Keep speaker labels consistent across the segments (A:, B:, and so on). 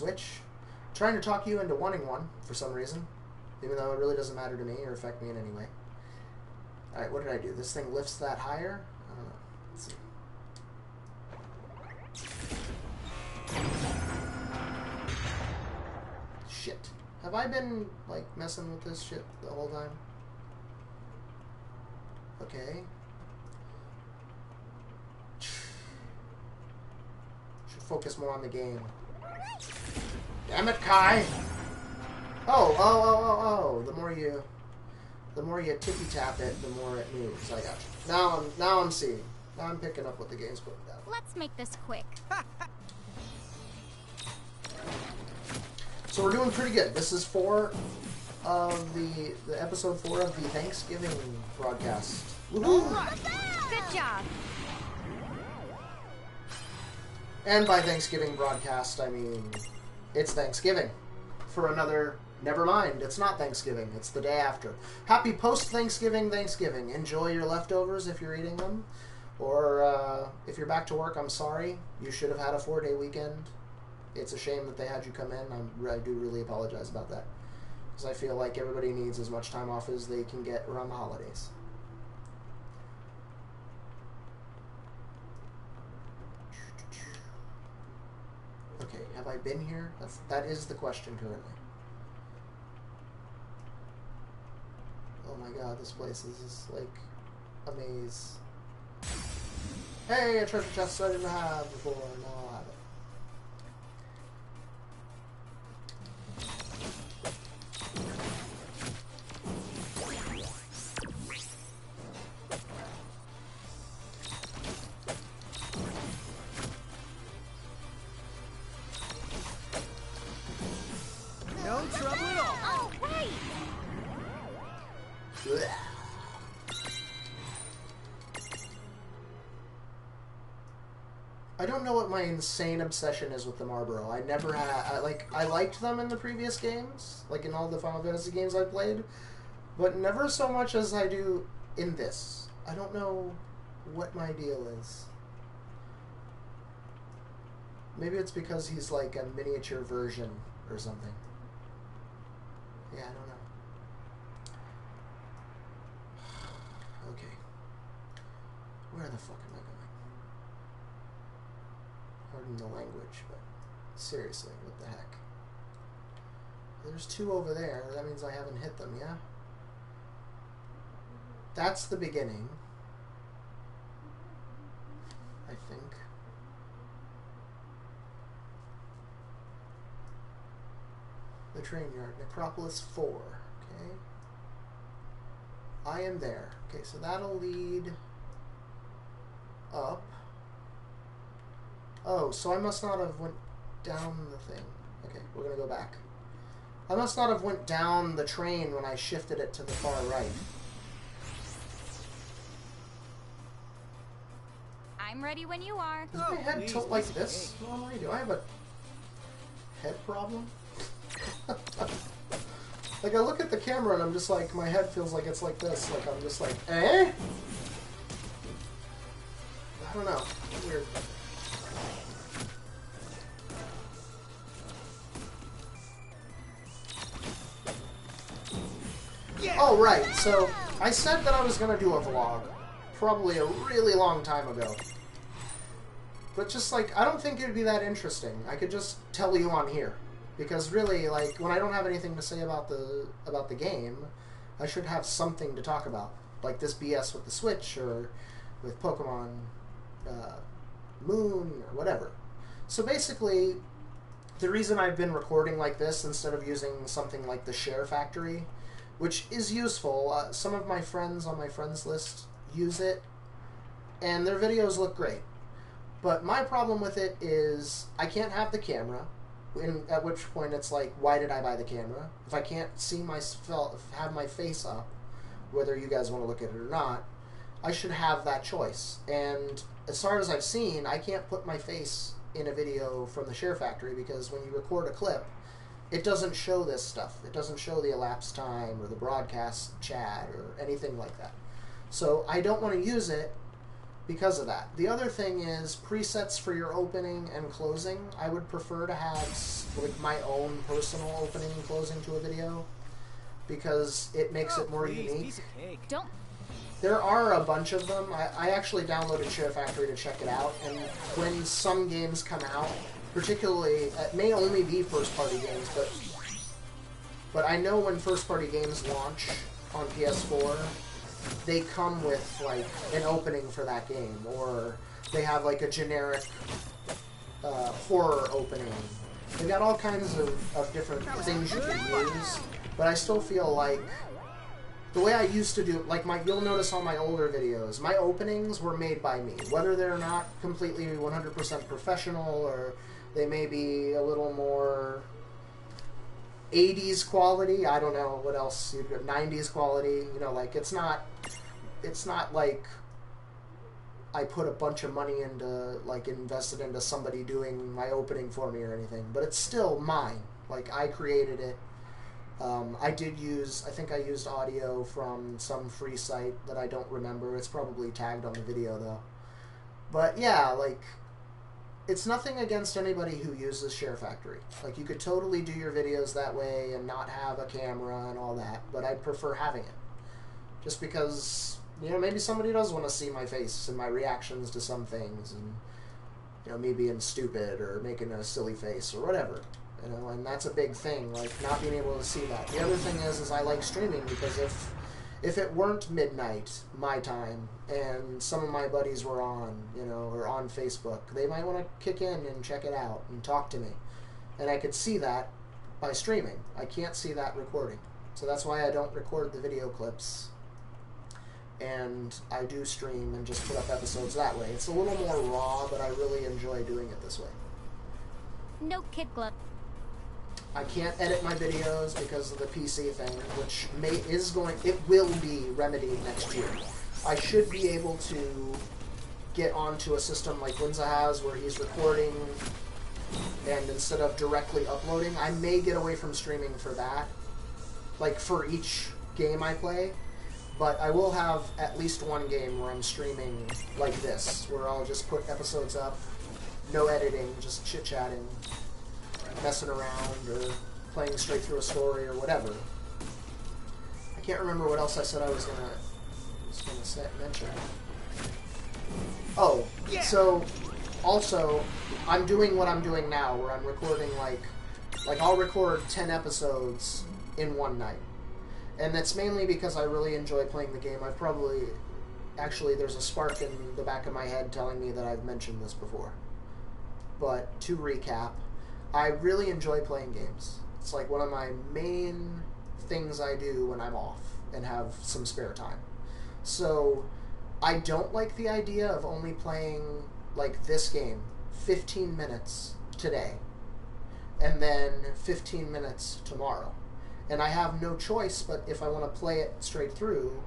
A: Switch. I'm trying to talk you into wanting one for some reason, even though it really doesn't matter to me or affect me in any way. Alright, what did I do? This thing lifts that higher? I don't know. Let's see. Shit. Have I been, like, messing with this shit the whole time? Okay. Should focus more on the game. Damn it, Kai! Oh. The more you tippy tap it, the more it moves. I got you. Now I'm seeing. Now I'm picking up what the game's putting down.
B: Let's make this quick.
A: So we're doing pretty good. This is 4 of the episode 4 of the Thanksgiving broadcast. Woohoo!
B: Good job.
A: And by Thanksgiving broadcast, I mean it's Thanksgiving. For another, never mind, it's not Thanksgiving. It's the day after. Happy post-Thanksgiving Thanksgiving. Enjoy your leftovers if you're eating them. Or if you're back to work, I'm sorry. You should have had a 4-day weekend. It's a shame that they had you come in. I do really apologize about that. Because I feel like everybody needs as much time off as they can get around the holidays. Okay, have I been here? That is the question currently. Oh my god, this place is like a maze. Hey, a treasure chest I didn't have before. Now I'll have it.
C: No trouble at all.
B: Oh, right.
A: I don't know what my insane obsession is with the Marlboro. I never had... I liked them in the previous games, like in all the Final Fantasy games I played, but never so much as I do in this. I don't know what my deal is. Maybe it's because he's like a miniature version or something. Yeah, I don't know. Okay. Where the fuck am I going? Pardon the language, but seriously, what the heck? There's 2 over there. That means I haven't hit them, yeah? That's the beginning. I think. The train yard. Necropolis 4. Okay. I am there. Okay, so that'll lead up. Oh, so I must not have went down the thing. Okay, we're gonna go back. I must not have went down the train when I shifted it to the far right.
B: I'm ready when you are.
A: Does my head tilt like this normally? Do I have a head problem? Like, I look at the camera and I'm just like, my head feels like it's like this. Like, I'm just like, eh? I don't know. Weird. Oh, right. So, I said that I was going to do a vlog. Probably a really long time ago. But just, like, I don't think it would be that interesting. I could just tell you on here. Because really, like, when I don't have anything to say about the game, I should have something to talk about. Like this BS with the Switch, or with Pokemon Moon, or whatever. So basically, the reason I've been recording like this instead of using something like the Share Factory, which is useful. Some of my friends on my friends list use it, and their videos look great. But my problem with it is I can't have the camera, at which point it's like, why did I buy the camera? If I can't see have my face up, whether you guys want to look at it or not, I should have that choice. And as far as I've seen, I can't put my face in a video from the Share Factory because when you record a clip, it doesn't show this stuff. It doesn't show the elapsed time or the broadcast chat or anything like that. So I don't want to use it because of that. The other thing is presets for your opening and closing. I would prefer to have like my own personal opening and closing to a video because it makes it more unique.
C: Piece of cake.
B: Don't.
A: There are a bunch of them. I actually downloaded Share Factory to check it out, and when some games come out, particularly, it may only be first-party games, but I know when first-party games launch on PS4, they come with, like, an opening for that game, or they have, like, a generic horror opening. They've got all kinds of different things you can use, but I still feel like the way I used to do, like, you'll notice on my older videos, my openings were made by me. Whether they're not completely 100% professional, or they may be a little more 80s quality, I don't know what else, 90s quality, you know, like, it's not like I put a bunch of money into, like, invested into somebody doing my opening for me or anything, but it's still mine. Like, I created it. I think I used audio from some free site that I don't remember. It's probably tagged on the video, though. But, yeah, like, it's nothing against anybody who uses Share Factory. Like, you could totally do your videos that way and not have a camera and all that, but I'd prefer having it. Just because, you know, maybe somebody does want to see my face and my reactions to some things, and, you know, me being stupid or making a silly face or whatever. You know, and that's a big thing, like, not being able to see that. The other thing is I like streaming, because if it weren't midnight, my time, and some of my buddies were on, you know, or on Facebook, they might want to kick in and check it out and talk to me. And I could see that by streaming. I can't see that recording. So that's why I don't record the video clips. And I do stream and just put up episodes that way. It's a little more raw, but I really enjoy doing it this way.
B: No kid glove.
A: I can't edit my videos because of the PC thing, which it will be remedied next year. I should be able to get onto a system like Winza has, where he's recording, and instead of directly uploading, I may get away from streaming for that, like for each game I play, but I will have at least one game where I'm streaming like this, where I'll just put episodes up, no editing, just chit-chatting, messing around, or playing straight through a story, or whatever. I can't remember what else I said I was gonna mention. Oh, yeah. So also I'm doing what I'm doing now, where I'm recording like I'll record 10 episodes in one night, and that's mainly because I really enjoy playing the game. Actually, there's a spark in the back of my head telling me that I've mentioned this before. But to recap, I really enjoy playing games. It's like one of my main things I do when I'm off and have some spare time. So I don't like the idea of only playing, like, this game 15 minutes today and then 15 minutes tomorrow. And I have no choice, but if I want to play it straight through,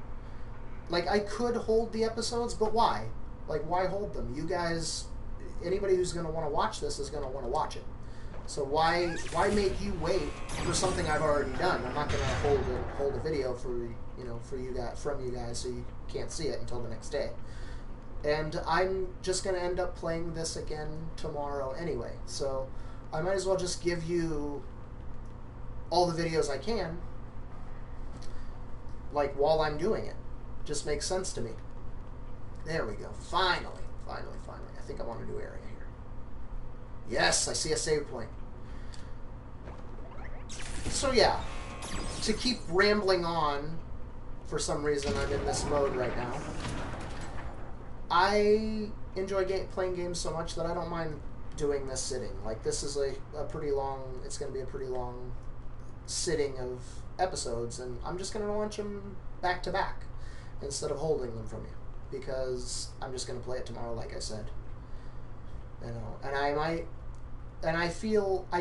A: like, I could hold the episodes, but why? Like, why hold them? You guys, anybody who's going to want to watch this is going to want to watch it. So why make you wait for something I've already done? I'm not going to hold a video from you guys, so you can't see it until the next day. And I'm just going to end up playing this again tomorrow anyway. So I might as well just give you all the videos I can, like, while I'm doing it. Just makes sense to me. There we go. Finally. I think I'm on a new area here. Yes, I see a save point. So yeah, to keep rambling on, for some reason I'm in this mode right now. I enjoy playing games so much that I don't mind doing this sitting. Like, this is a pretty long, it's going to be a pretty long sitting of episodes, and I'm just going to launch them back to back instead of holding them from you, because I'm just going to play it tomorrow, like I said. You know, and I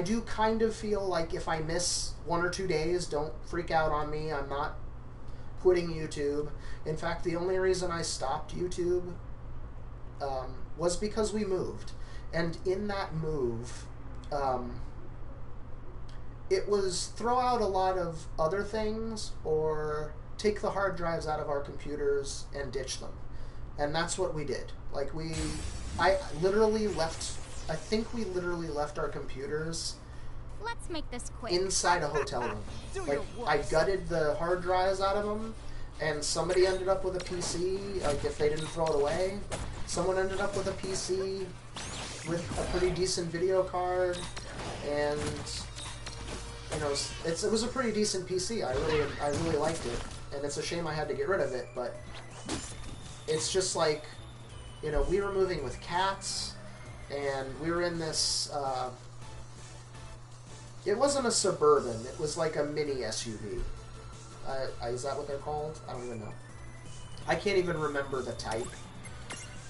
A: do kind of feel like if I miss 1 or 2 days, don't freak out on me. I'm not quitting YouTube. In fact, the only reason I stopped YouTube was because we moved. And in that move, it was throw out a lot of other things or take the hard drives out of our computers and ditch them. And that's what we did. Like, I literally left, I think we literally left our computers
B: Let's make this quick.
A: inside a hotel room.
C: Do
A: Like,
C: your
A: I
C: worst.
A: gutted the hard drives out of them, and somebody ended up with a PC, like, if they didn't throw it away. Someone ended up with a PC with a pretty decent video card, and, you know, it was a pretty decent PC. I really liked it, and it's a shame I had to get rid of it, but it's just like, you know, we were moving with cats, and we were in this, it wasn't a Suburban, it was like a mini SUV. Is that what they're called? I don't even know. I can't even remember the type.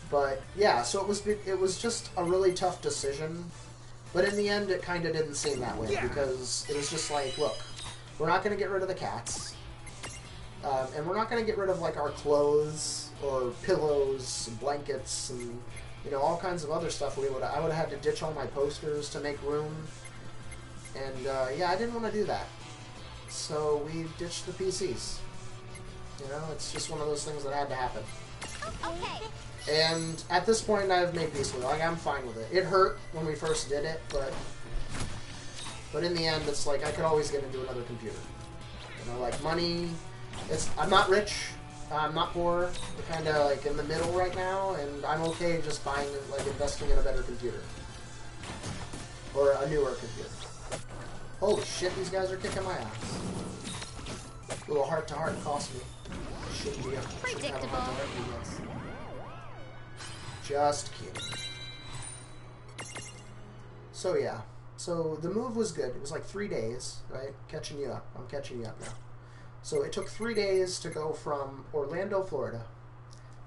A: But, yeah, so it was just a really tough decision. But in the end, it kind of didn't seem that way, because it was just like, look, we're not going to get rid of the cats. And we're not going to get rid of, like, our clothes, or pillows, and blankets, and, you know, all kinds of other stuff. I would have had to ditch all my posters to make room. And, yeah, I didn't want to do that. So we ditched the PCs. You know, it's just one of those things that had to happen.
B: Okay.
A: And at this point, I've made peace with it. Like, I'm fine with it. It hurt when we first did it, but in the end, it's like I could always get into another computer. You know, like money. I'm not rich. I'm not poor. We're kind of like in the middle right now, and I'm okay just buying, like, investing in a better computer or a newer computer. Holy shit, these guys are kicking my ass. A little heart-to-heart cost me. Shouldn't be a
B: Predictable.
A: heart-to-heart, yes. Just kidding. So yeah. So the move was good. It was like 3 days, right? Catching you up. I'm catching you up now. So it took 3 days to go from Orlando, Florida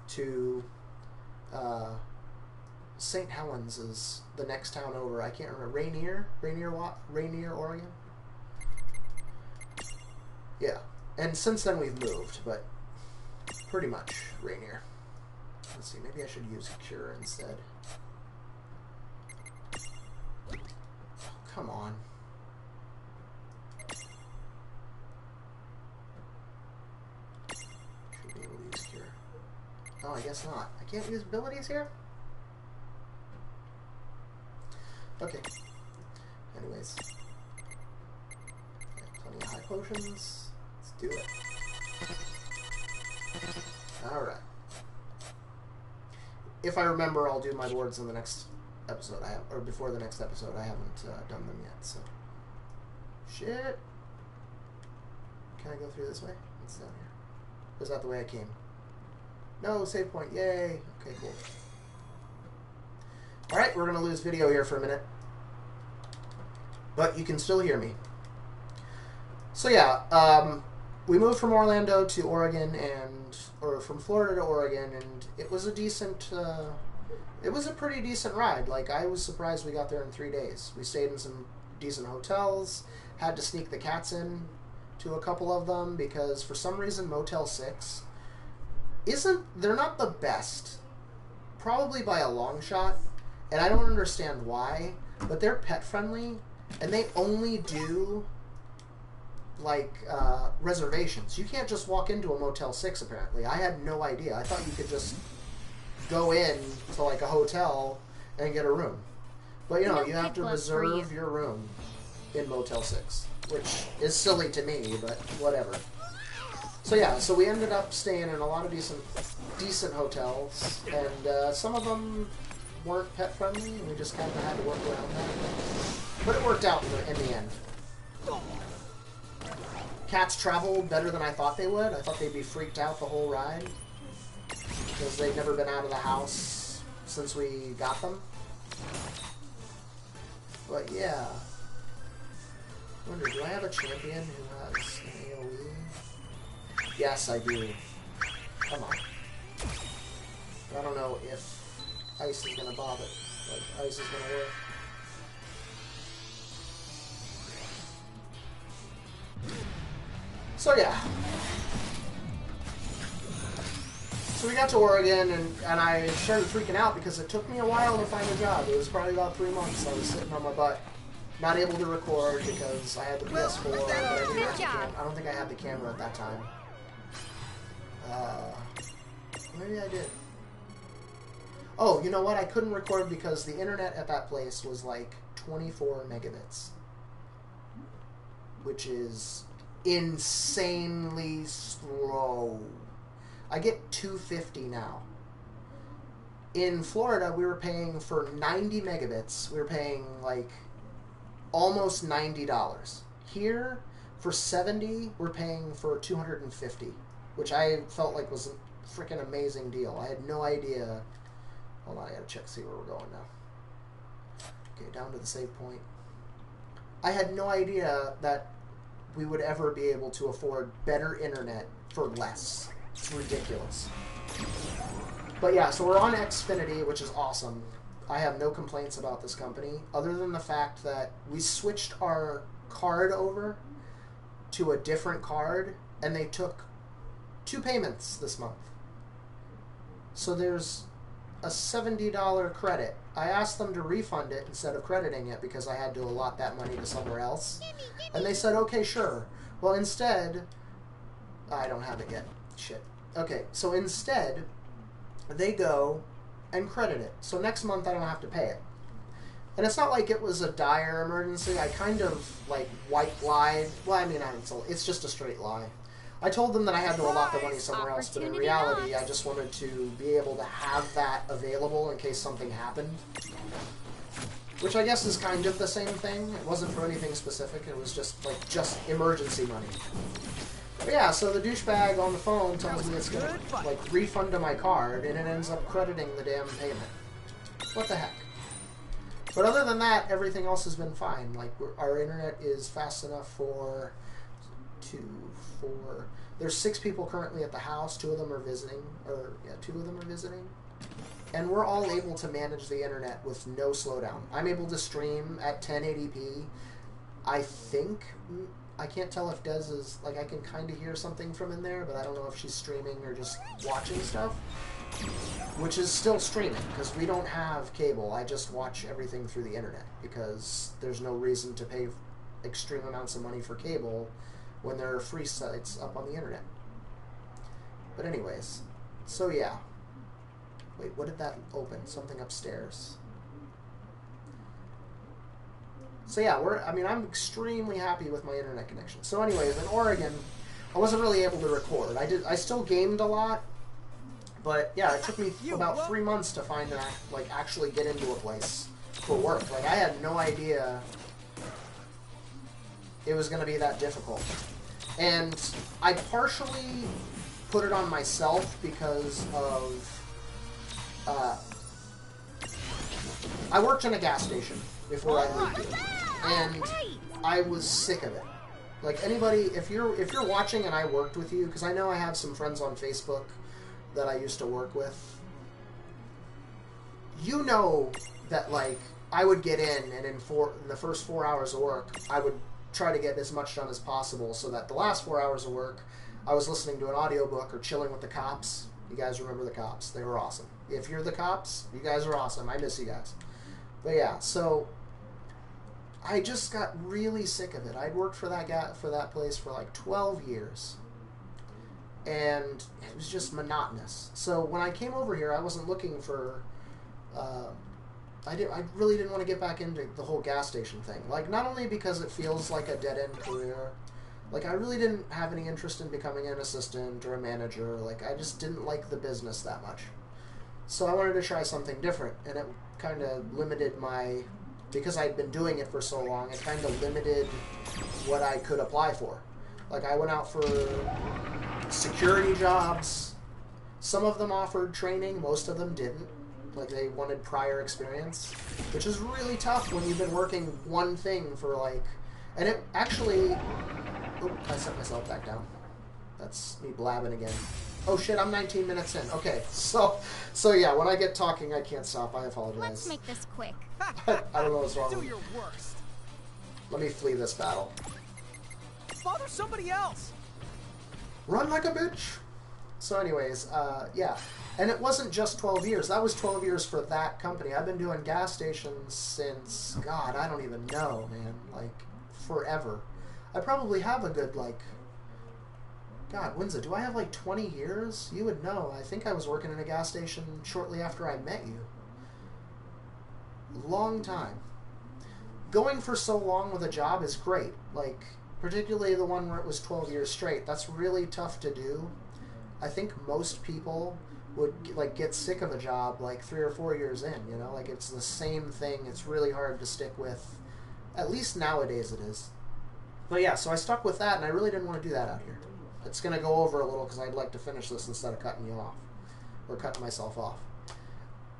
A: to St. Helens is the next town over. I can't remember. Rainier, Oregon? Yeah. And since then we've moved, but pretty much Rainier. Let's see, maybe I should use Cure instead. Oh, come on. Should be able to use Cure. Oh, I guess not. I can't use abilities here? Okay. Anyways. Plenty of high potions. Let's do it. Alright. If I remember, I'll do my boards in the next episode. Or before the next episode. I haven't done them yet, so. Shit. Can I go through this way? What's down here? Or is that the way I came? No, save point. Yay. Okay, cool. Alright, we're going to lose video here for a minute. But you can still hear me. So yeah, we moved from Orlando to Oregon, or from Florida to Oregon, and it was a decent, it was a pretty decent ride. Like, I was surprised we got there in 3 days. We stayed in some decent hotels, had to sneak the cats to a couple of them, because for some reason Motel 6 they're not the best. Probably by a long shot. And I don't understand why, but they're pet friendly, and they only do, like, reservations. You can't just walk into a Motel 6, apparently. I had no idea. I thought you could just go in to, like, a hotel and get a room. But, you know, you have to reserve your room in Motel 6, which is silly to me, but whatever. So, yeah, so we ended up staying in a lot of decent hotels, and some of them weren't pet friendly, and we just kind of had to work around that. But it worked out in the end. Cats traveled better than I thought they would. I thought they'd be freaked out the whole ride, because they'd never been out of the house since we got them. But yeah. I wonder, do I have a champion who has an AoE? Yes, I do. Come on. I don't know if ice is gonna bother. Like, ice is gonna work. So yeah. So we got to Oregon, and I started freaking out because it took me a while to find a job. It was probably about 3 months I was sitting on my butt, not able to record because I had the PS4, but I didn't have the camera. I don't think I had the camera at that time. Maybe I did. Oh, you know what? I couldn't record because the internet at that place was like 24 megabits. Which is insanely slow. I get 250 now. In Florida, we were paying for 90 megabits. We were paying like almost $90. Here, for 70, we're paying for 250, which I felt like was a freaking amazing deal. I had no idea. Hold on, I gotta check, see where we're going now. Okay, down to the save point. I had no idea that we would ever be able to afford better internet for less. It's ridiculous. But yeah, so we're on Xfinity, which is awesome. I have no complaints about this company, other than the fact that we switched our card over to a different card, and they took 2 payments this month. So there's a $70 credit. I asked them to refund it instead of crediting it because I had to allot that money to somewhere else. And they said, okay, sure. Well, instead, I don't have it yet. Shit. Okay, so instead, they go and credit it. So next month I don't have to pay it. And it's not like it was a dire emergency. I kind of, like, white lied. Well, I mean, it's just a straight lie. I told them that I had to allot the money somewhere else, but in reality, I just wanted to be able to have that available in case something happened. Which I guess is kind of the same thing. It wasn't for anything specific. It was just, like, just emergency money. But yeah, so the douchebag on the phone tells me it's going to, like, refund to my card, and it ends up crediting the damn payment. What the heck? But other than that, everything else has been fine. Like, our internet is fast enough for 2, 4... There's 6 people currently at the house. 2 of them are visiting. 2 of them are visiting. And we're all able to manage the internet with no slowdown. I'm able to stream at 1080p. I think... I can't tell if Des is... Like, I can kind of hear something from in there, but I don't know if she's streaming or just watching stuff. Which is still streaming, because we don't have cable. I just watch everything through the internet, because there's no reason to pay extreme amounts of money for cable when there are free sites up on the internet. But anyways, so yeah. Wait, what did that open? Something upstairs. So yeah, I'm extremely happy with my internet connection. So anyways, in Oregon, I wasn't really able to record. I still gamed a lot, but yeah, it took me about 3 months to find actually get into a place for work. Like, I had no idea it was going to be that difficult. And I partially put it on myself because of... I worked in a gas station before I moved here, and I was sick of it. Like, anybody, if you're watching and I worked with you, because I know I have some friends on Facebook that I used to work with, you know that, like, I would get in, and in the first 4 hours of work, I would try to get as much done as possible, so that the last 4 hours of work, I was listening to an audiobook or chilling with the cops. You guys remember the cops. They were awesome. If you're the cops, you guys are awesome. I miss you guys. But yeah, so I just got really sick of it. I'd worked for that place for like 12 years. And it was just monotonous. So when I came over here, I wasn't looking for... I really didn't want to get back into the whole gas station thing. Like, not only because it feels like a dead-end career... Like, I really didn't have any interest in becoming an assistant or a manager. Like, I just didn't like the business that much. So I wanted to try something different, and it kind of limited my... Because I'd been doing it for so long, it kind of limited what I could apply for. Like, I went out for security jobs. Some of them offered training, most of them didn't. Like, they wanted prior experience, which is really tough when you've been working one thing for, like... And it actually... Oop, I set myself back down. That's me blabbing again. Oh shit, I'm 19 minutes in. Okay, so yeah, when I get talking, I can't stop. I apologize.
B: Let's make this quick.
A: I don't know what's wrong
C: Do
A: with me.
C: your worst.
A: Let me flee this battle.
C: Bother somebody else.
A: Run like a bitch! So anyways, yeah. And it wasn't just 12 years. That was 12 years for that company. I've been doing gas stations since, God, I don't even know, man. Like, forever. I probably have a good, like... God, do I have like 20 years? You would know. I think I was working in a gas station shortly after I met you. long time. Going for so long with a job is great. Like, particularly the one where it was 12 years straight. That's really tough to do. I think most people would like get sick of a job like 3 or 4 years in, you know? Like, it's the same thing. It's really hard to stick with. At least nowadays it is. But yeah, so I stuck with that, and I really didn't want to do that out here. It's going to go over a little because I'd like to finish this instead of cutting you off. Or cutting myself off.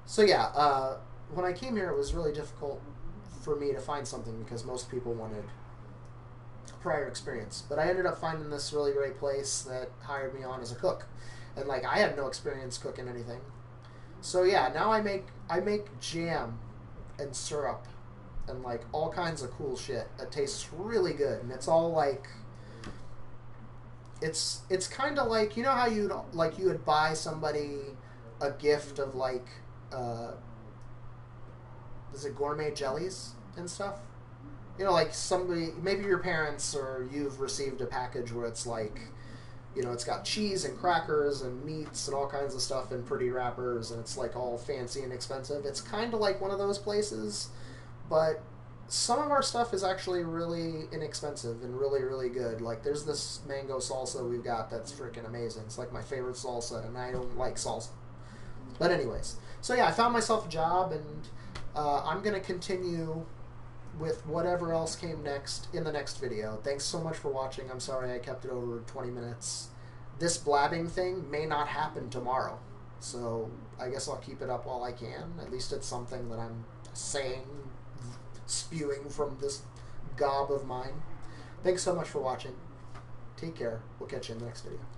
A: So yeah, when I came here, it was really difficult for me to find something because most people wanted prior experience. But I ended up finding this really great place that hired me on as a cook. And like, I had no experience cooking anything. So yeah, now I make jam and syrup and like all kinds of cool shit that tastes really good. And it's all like, it's kind of like, you know how you would buy somebody a gift of like is it gourmet jellies and stuff? You know, like somebody, maybe your parents or you've received a package where it's like, you know, it's got cheese and crackers and meats and all kinds of stuff in pretty wrappers, and it's like all fancy and expensive. It's kind of like one of those places, but some of our stuff is actually really inexpensive and really, really good. Like, there's this mango salsa we've got that's freaking amazing. It's like my favorite salsa, and I don't like salsa. But anyways, so yeah, I found myself a job, and I'm going to continue with whatever else came next in the next video. Thanks so much for watching. I'm sorry I kept it over 20 minutes. This blabbing thing may not happen tomorrow, so I guess I'll keep it up while I can. At least it's something that I'm saying, spewing from this gob of mine. Thanks so much for watching. Take care. We'll catch you in the next video.